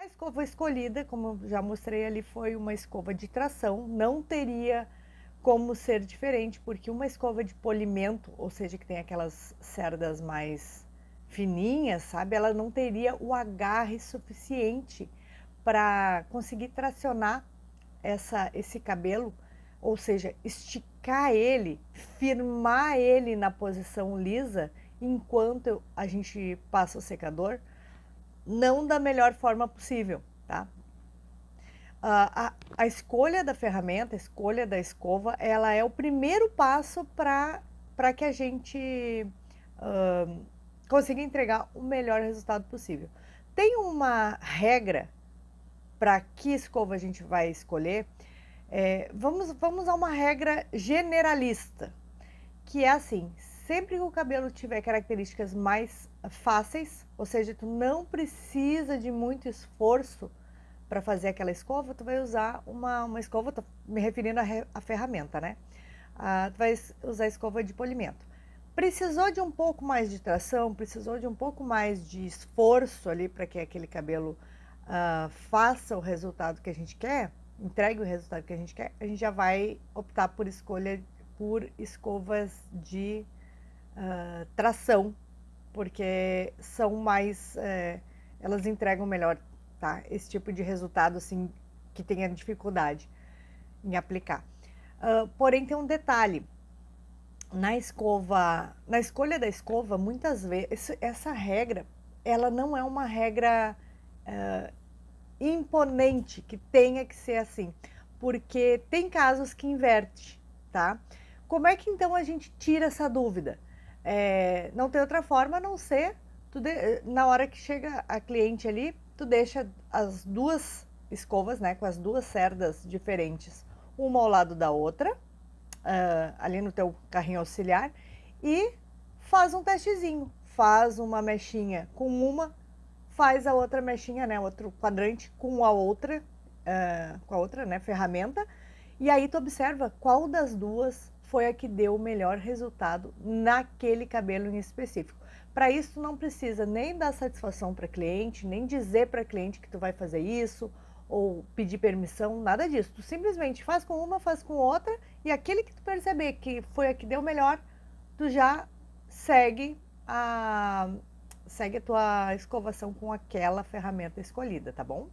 A escova escolhida, como eu já mostrei ali, foi uma escova de tração, não teria como ser diferente, porque uma escova de polimento, ou seja, que tem aquelas cerdas mais fininhas, sabe, ela não teria o agarre suficiente para conseguir tracionar esse cabelo, ou seja, esticar ele, firmar ele na posição lisa, enquanto a gente passa o secador, não da melhor forma possível, tá? A escolha da ferramenta, a escolha da escova, ela é o primeiro passo para que a gente consiga entregar o melhor resultado possível. Tem uma regra para que escova a gente vai escolher. Vamos a uma regra generalista, que é assim: sempre que o cabelo tiver características mais fáceis, ou seja, tu não precisa de muito esforço para fazer aquela escova, tu vai usar uma escova, tô me referindo à ferramenta, né? Tu vai usar a escova de polimento. Precisou de um pouco mais de tração, precisou de um pouco mais de esforço ali para que aquele cabelo faça o resultado que a gente quer, entregue o resultado que a gente quer, a gente já vai optar por escovas de tração, porque são mais, elas entregam melhor, tá? Esse tipo de resultado, assim, que tenha dificuldade em aplicar. Porém, tem um detalhe: na escolha da escova, muitas vezes, essa regra, ela não é uma regra imponente, que tenha que ser assim, porque tem casos que inverte, tá? Como é que então a gente tira essa dúvida? Não tem outra forma a não ser, na hora que chega a cliente ali, tu deixa as duas escovas, né, com as duas cerdas diferentes, uma ao lado da outra, ali no teu carrinho auxiliar, e faz um testezinho, faz uma mechinha com uma, faz a outra mechinha, né, outro quadrante com a outra, né, ferramenta, e aí tu observa qual das duas foi a que deu o melhor resultado naquele cabelo em específico. Para isso, tu não precisa nem dar satisfação para cliente, nem dizer para cliente que tu vai fazer isso, ou pedir permissão, nada disso. Tu simplesmente faz com uma, faz com outra, e aquele que tu perceber que foi a que deu melhor, tu já segue a, segue a tua escovação com aquela ferramenta escolhida, tá bom?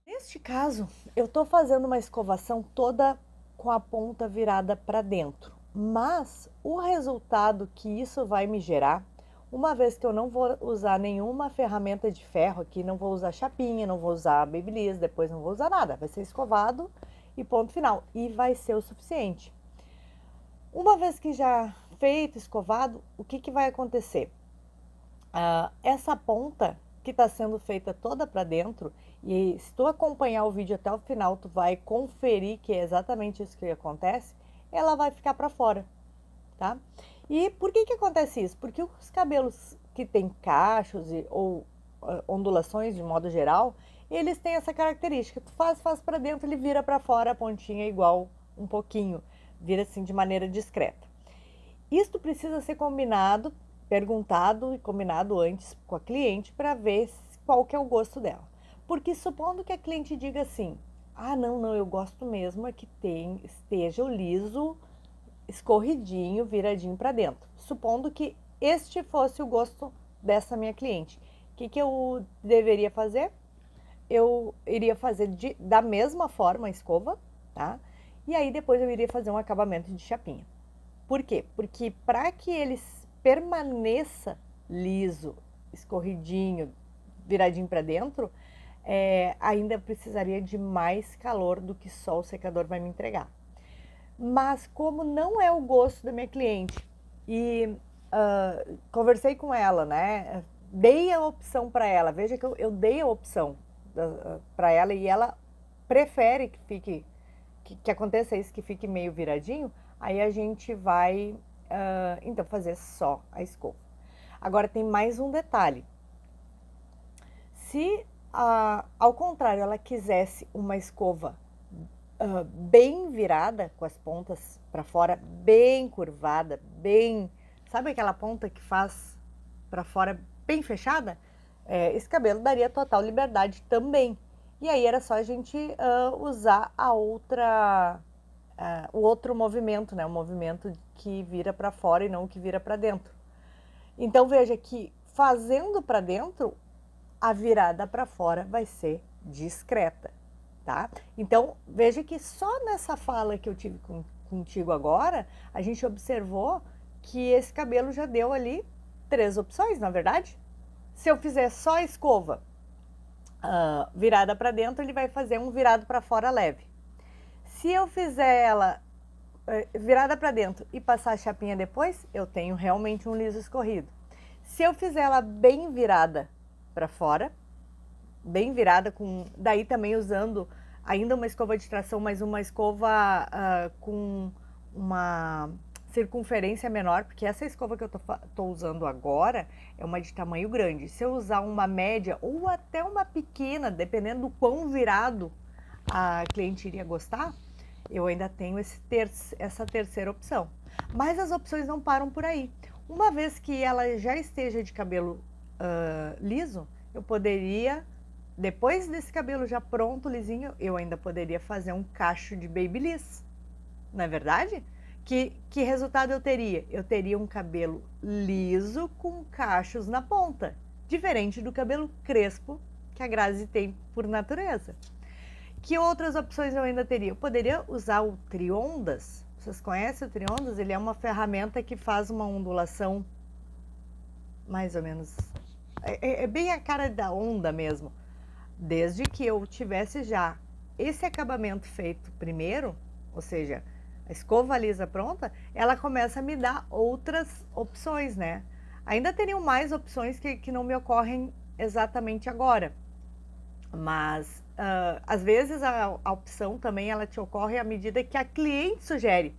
Neste caso, eu estou fazendo uma escovação toda com a ponta virada para dentro, mas o resultado que isso vai me gerar, uma vez que eu não vou usar nenhuma ferramenta de ferro aqui, não vou usar chapinha, não vou usar babyliss, depois não vou usar nada, vai ser escovado e ponto final, e vai ser o suficiente. Uma vez que já feito, escovado, o que vai acontecer? Essa ponta que está sendo feita toda para dentro, e se tu acompanhar o vídeo até o final, tu vai conferir que é exatamente isso que acontece, ela vai ficar para fora, tá? E por que acontece isso? Porque os cabelos que têm cachos ou ondulações de modo geral, eles têm essa característica: tu faz para dentro, ele vira para fora a pontinha igual um pouquinho, vira assim de maneira discreta. Isto precisa ser combinado, perguntado e combinado antes com a cliente para ver qual que é o gosto dela. Porque supondo que a cliente diga assim: ah, não, eu gosto mesmo é que esteja o liso, escorridinho, viradinho para dentro. Supondo que este fosse o gosto dessa minha cliente, o que eu deveria fazer? Eu iria fazer da mesma forma a escova, tá? E aí depois eu iria fazer um acabamento de chapinha. Por quê? Porque para que ele permaneça liso, escorridinho, viradinho para dentro, ainda precisaria de mais calor do que só o secador vai me entregar. Mas como não é o gosto da minha cliente e conversei com ela, né? Dei a opção para ela. Veja que eu dei a opção para ela, e ela prefere que fique que aconteça isso, que fique meio viradinho. Aí a gente vai então fazer só a escova. Agora tem mais um detalhe: se ao contrário ela quisesse uma escova bem virada, com as pontas para fora, bem curvada, bem, sabe aquela ponta que faz para fora bem fechada? esse cabelo daria total liberdade também. E aí era só a gente usar o outro movimento, né? O movimento que vira para fora e não o que vira para dentro. Então veja que fazendo para dentro, a virada para fora vai ser discreta, tá? Então veja que só nessa fala que eu tive contigo agora, a gente observou que esse cabelo já deu ali 3 opções, na verdade. Se eu fizer só a escova virada para dentro, ele vai fazer um virado para fora leve. Se eu fizer ela virada para dentro e passar a chapinha depois, eu tenho realmente um liso escorrido. Se eu fizer ela bem virada para fora, bem virada, daí também usando ainda uma escova de tração, mas uma escova com uma circunferência menor, porque essa escova que eu tô usando agora é uma de tamanho grande. Se eu usar uma média ou até uma pequena, dependendo do quão virado a cliente iria gostar, eu ainda tenho essa terceira opção. Mas as opções não param por aí. Uma vez que ela já esteja de cabelo liso, eu poderia, depois desse cabelo já pronto, lisinho, eu ainda poderia fazer um cacho de babyliss. Não é verdade? Que resultado eu teria? Eu teria um cabelo liso com cachos na ponta, diferente do cabelo crespo que a Grazi tem por natureza. Que outras opções eu ainda teria? Eu poderia usar o Triondas. Vocês conhecem o Triondas? Ele é uma ferramenta que faz uma ondulação mais ou menos... É bem a cara da onda mesmo. Desde que eu tivesse já esse acabamento feito primeiro, ou seja, a escova lisa pronta, ela começa a me dar outras opções, né? Ainda teriam mais opções que não me ocorrem exatamente agora. Mas, às vezes, a opção também, ela te ocorre à medida que a cliente sugere,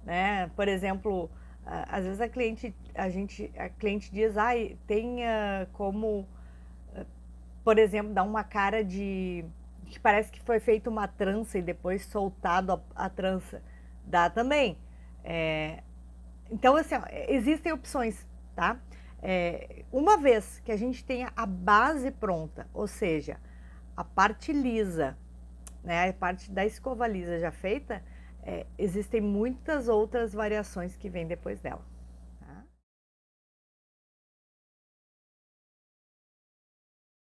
né? Por exemplo, às vezes a cliente diz, tem como, por exemplo, dar uma cara de que parece que foi feita uma trança e depois soltado a trança. Dá também. Então, assim, ó, existem opções, tá? Uma vez que a gente tenha a base pronta, ou seja, a parte lisa, né, a parte da escova lisa já feita, existem muitas outras variações que vêm depois dela.